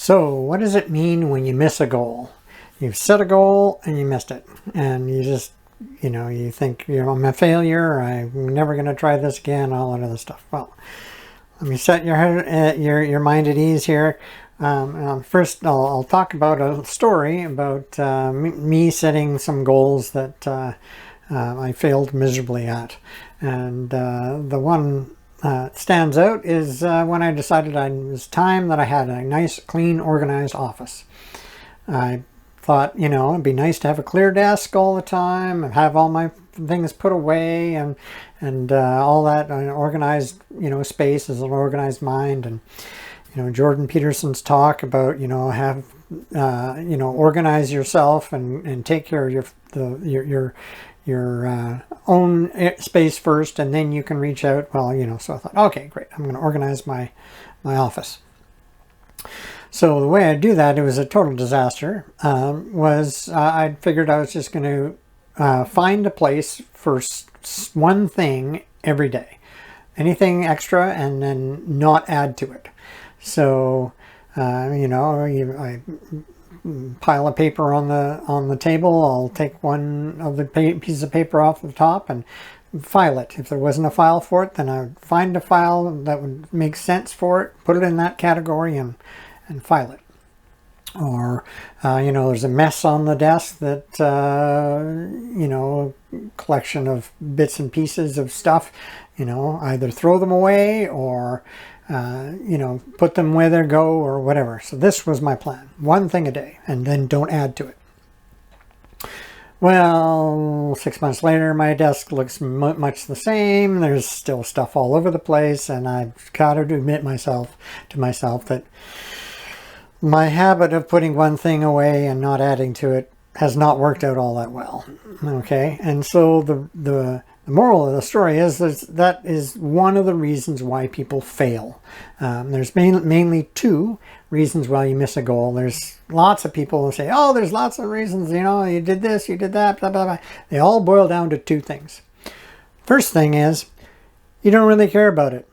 So what does it mean when you miss a goal? You've set a goal and you missed it. And you just, you think, I'm a failure, I'm never going to try this again, all that other stuff. Well, let me set your mind at ease here. First, I'll talk about a story about me setting some goals that I failed miserably at. And the one stands out is when I decided it was time that I had a nice, clean, organized office. I thought, it'd be nice to have a clear desk all the time and have all my things put away and all that organized, space is an organized mind. And, Jordan Peterson's talk about, organize yourself and take care of your own space first, and then you can reach out. Well, so I thought, okay, great, I'm going to organize my office. So the way I do that, it was a total disaster, I figured I was just going to find a place for one thing every day, anything extra, and then not add to it. So, I pile of paper on the table. I'll take one of the pieces of paper off the top and file it. If there wasn't a file for it, then I would find a file that would make sense for it, put it in that category, and file it. Or, there's a mess on the desk that, collection of bits and pieces of stuff, either throw them away or, put them where they go or whatever. So this was my plan. One thing a day, and then don't add to it. Well, 6 months later, my desk looks much the same. There's still stuff all over the place, and I've got to admit to myself that my habit of putting one thing away and not adding to it has not worked out all that well. Okay, and so the moral of the story is that is one of the reasons why people fail. There's mainly two reasons why you miss a goal. There's lots of people who say, oh, there's lots of reasons, you did this, you did that, blah, blah, blah. They all boil down to two things. First thing is, you don't really care about it.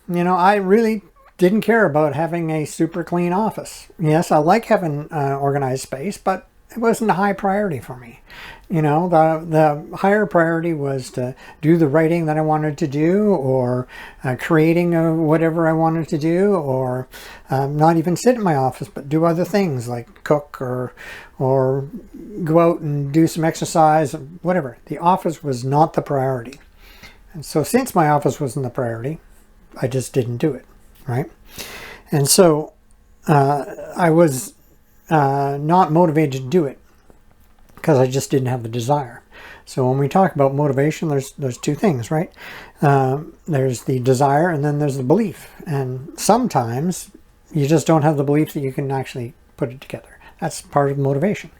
I really didn't care about having a super clean office. Yes, I like having organized space, but it wasn't a high priority for me. The higher priority was to do the writing that I wanted to do, or creating whatever I wanted to do, or not even sit in my office, but do other things like cook or go out and do some exercise, whatever. The office was not the priority. And so since my office wasn't the priority, I just didn't do it, right? And so I was not motivated to do it because I just didn't have the desire. So when we talk about motivation, there's two things, right? There's the desire, and then there's the belief. And sometimes you just don't have the belief that you can actually put it together. That's part of motivation.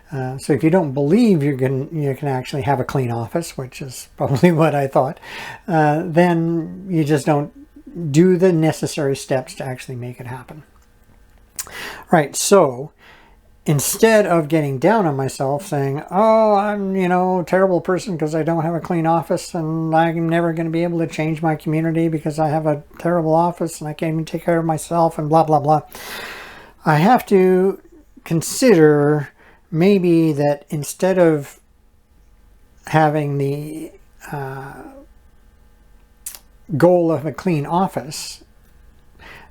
So if you don't believe you can actually have a clean office, which is probably what I thought, then you just don't do the necessary steps to actually make it happen. Right, so instead of getting down on myself saying, oh, I'm, a terrible person because I don't have a clean office, and I'm never going to be able to change my community because I have a terrible office and I can't even take care of myself and blah, blah, blah, I have to consider maybe that instead of having the goal of a clean office,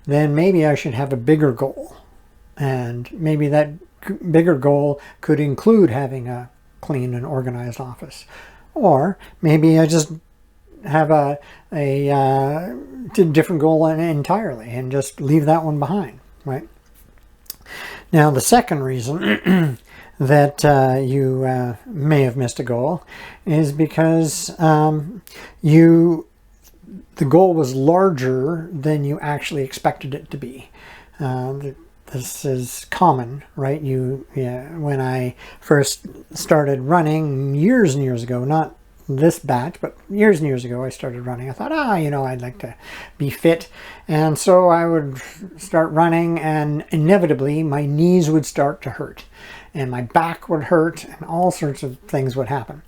then maybe I should have a bigger goal. And maybe that bigger goal could include having a clean and organized office. Or maybe I just have a different goal entirely and just leave that one behind, right? Now, the second reason that you may have missed a goal is because the goal was larger than you actually expected it to be. This is common, right? When I first started running years and years ago, not this batch, but years and years ago, I started running. I thought, I'd like to be fit. And so I would start running, and inevitably my knees would start to hurt and my back would hurt and all sorts of things would happen.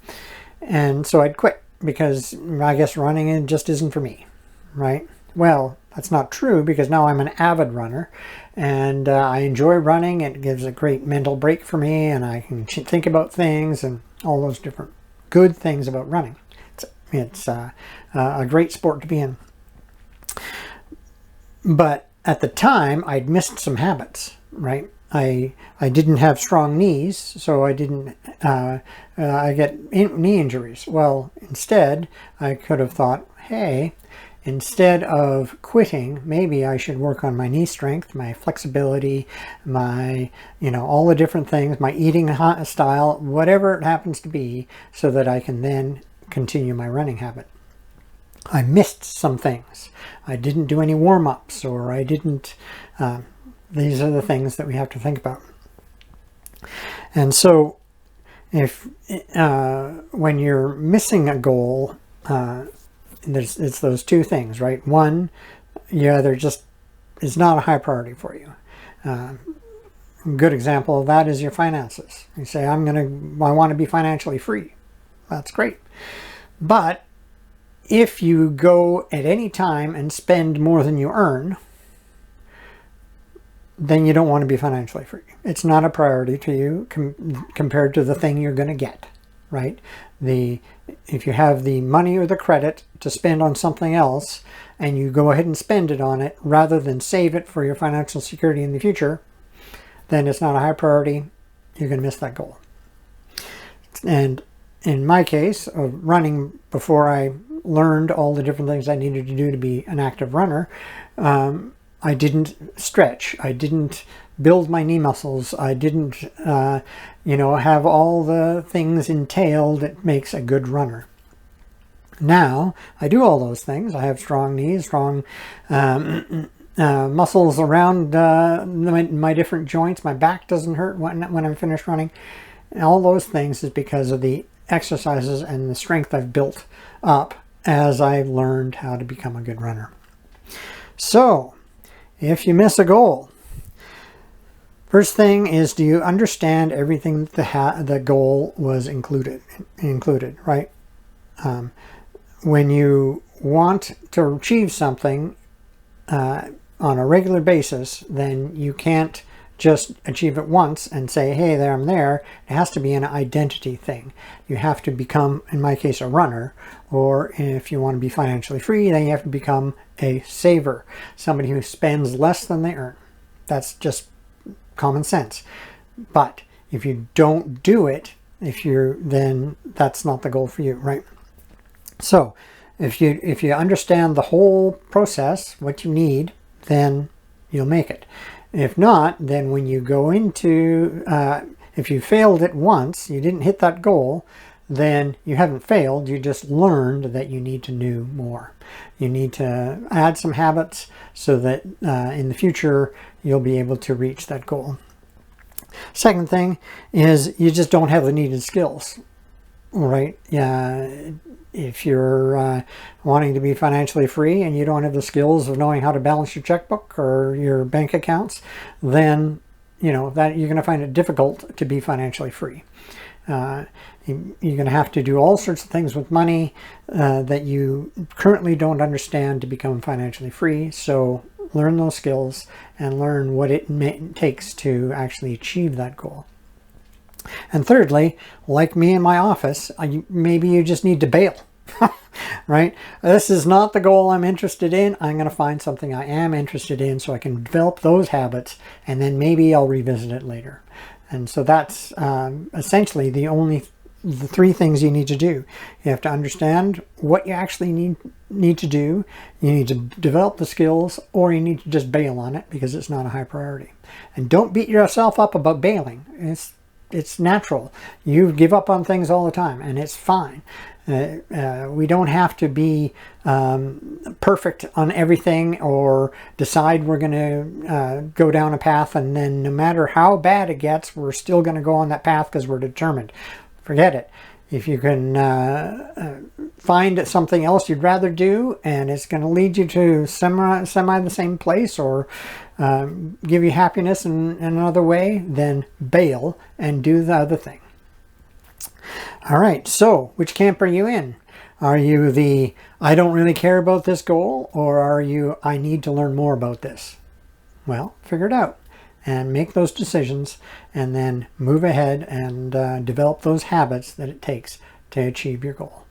And so I'd quit because I guess running just isn't for me, right? Well, That's not true, because now I'm an avid runner, and I enjoy running. It gives a great mental break for me, and I can think about things and all those different good things about running. It's a great sport to be in. But at the time, I'd missed some habits, right? I didn't have strong knees, so I didn't I get knee injuries. Well, instead, I could have thought, hey, instead of quitting, maybe I should work on my knee strength, my flexibility, my, all the different things, my eating style, whatever it happens to be, so that I can then continue my running habit. I missed some things. I didn't do any warm-ups, or I didn't... these are the things that we have to think about. And so, if when you're missing a goal, it's those two things, right? One, they're just, it's not a high priority for you. A good example of that is your finances. You say, I want to be financially free. That's great. But if you go at any time and spend more than you earn, then you don't want to be financially free. It's not a priority to you compared to the thing you're going to get, right? If you have the money or the credit to spend on something else, and you go ahead and spend it on it rather than save it for your financial security in the future, then it's not a high priority. You're going to miss that goal. And in my case of running, before I learned all the different things I needed to do to be an active runner, I didn't stretch. I didn't build my knee muscles. I didn't, have all the things entailed that makes a good runner. Now, I do all those things. I have strong knees, strong muscles around my different joints. My back doesn't hurt when I'm finished running. And all those things is because of the exercises and the strength I've built up as I've learned how to become a good runner. So, if you miss a goal, first thing is, do you understand everything that the goal was included, right? When you want to achieve something on a regular basis, then you can't just achieve it once and say, hey, there, I'm there. It has to be an identity thing. You have to become, in my case, a runner, or if you want to be financially free, then you have to become a saver, somebody who spends less than they earn. That's just common sense. But if you don't do it, then that's not the goal for you, right? So if you understand the whole process, what you need, then you'll make it. If not, then when you go into, if you failed it once, you didn't hit that goal, then you haven't failed, you just learned that you need to do more. You need to add some habits so that in the future you'll be able to reach that goal. Second thing is, you just don't have the needed skills, right? If you're wanting to be financially free and you don't have the skills of knowing how to balance your checkbook or your bank accounts, then that you're going to find it difficult to be financially free. You're going to have to do all sorts of things with money that you currently don't understand to become financially free. So learn those skills and learn what it takes to actually achieve that goal. And thirdly, like me in my office, maybe you just need to bail, right? This is not the goal I'm interested in. I'm going to find something I am interested in so I can develop those habits, and then maybe I'll revisit it later. And so that's essentially the three things you need to do. You have to understand what you actually need to do. You need to develop the skills, or you need to just bail on it because it's not a high priority. And don't beat yourself up about bailing. It's natural. You give up on things all the time, and it's fine. We don't have to be perfect on everything, or decide we're going to go down a path, and then no matter how bad it gets, we're still going to go on that path because we're determined. Forget it. If you can find something else you'd rather do, and it's going to lead you to semi the same place, or give you happiness in another way, then bail and do the other thing. All right, so which camp are you in? Are you the, I don't really care about this goal, or are you, I need to learn more about this? Well, figure it out and make those decisions, and then move ahead and develop those habits that it takes to achieve your goal.